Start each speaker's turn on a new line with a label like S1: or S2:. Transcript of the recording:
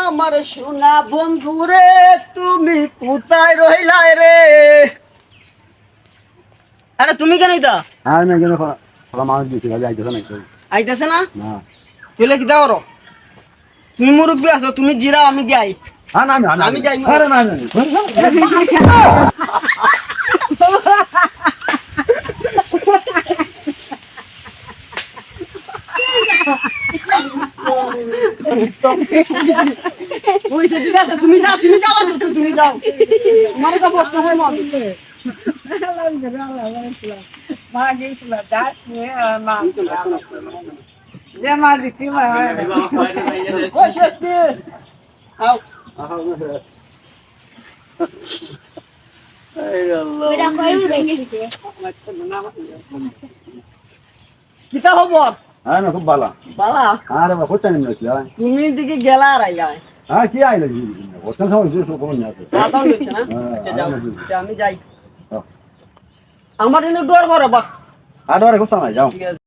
S1: আমার সোনা বন্ধুরে তুমি কোথায় রইলাই রে? আরে তুমি কেন এটা
S2: আর না কেন ফলা মানুষ দিছি যাইতেছ না তো
S1: আইতেছে না?
S2: না
S1: তুইলে কি দাও? তুমি মুরব্বী আছো, তুমি জিরাও, আমি যাই।
S2: হ্যাঁ না
S1: আমি যাই।
S2: আরে না না
S1: ওইসে ঠিক আছে, তুমি যাও, তুমি যাও। তোমার তো কষ্ট হয় মন। ওই শেষ নে। আও। কিতা খবর?
S2: হ্যাঁ না খুব ভালো
S1: বালা?
S2: আরে বাবা কোথায় নিয়েছি
S1: তুমি দিকে গেলা আর আইলা।
S2: হ্যাঁ কি আইলে ওটা সময় যে সব কোন আছে
S1: মাথা হইছে না? আচ্ছা যাও, আমি যাই। আমার জন্য ডর করো বাহ।
S2: আর আরে কোথায় যাও
S1: ঠিক আছে।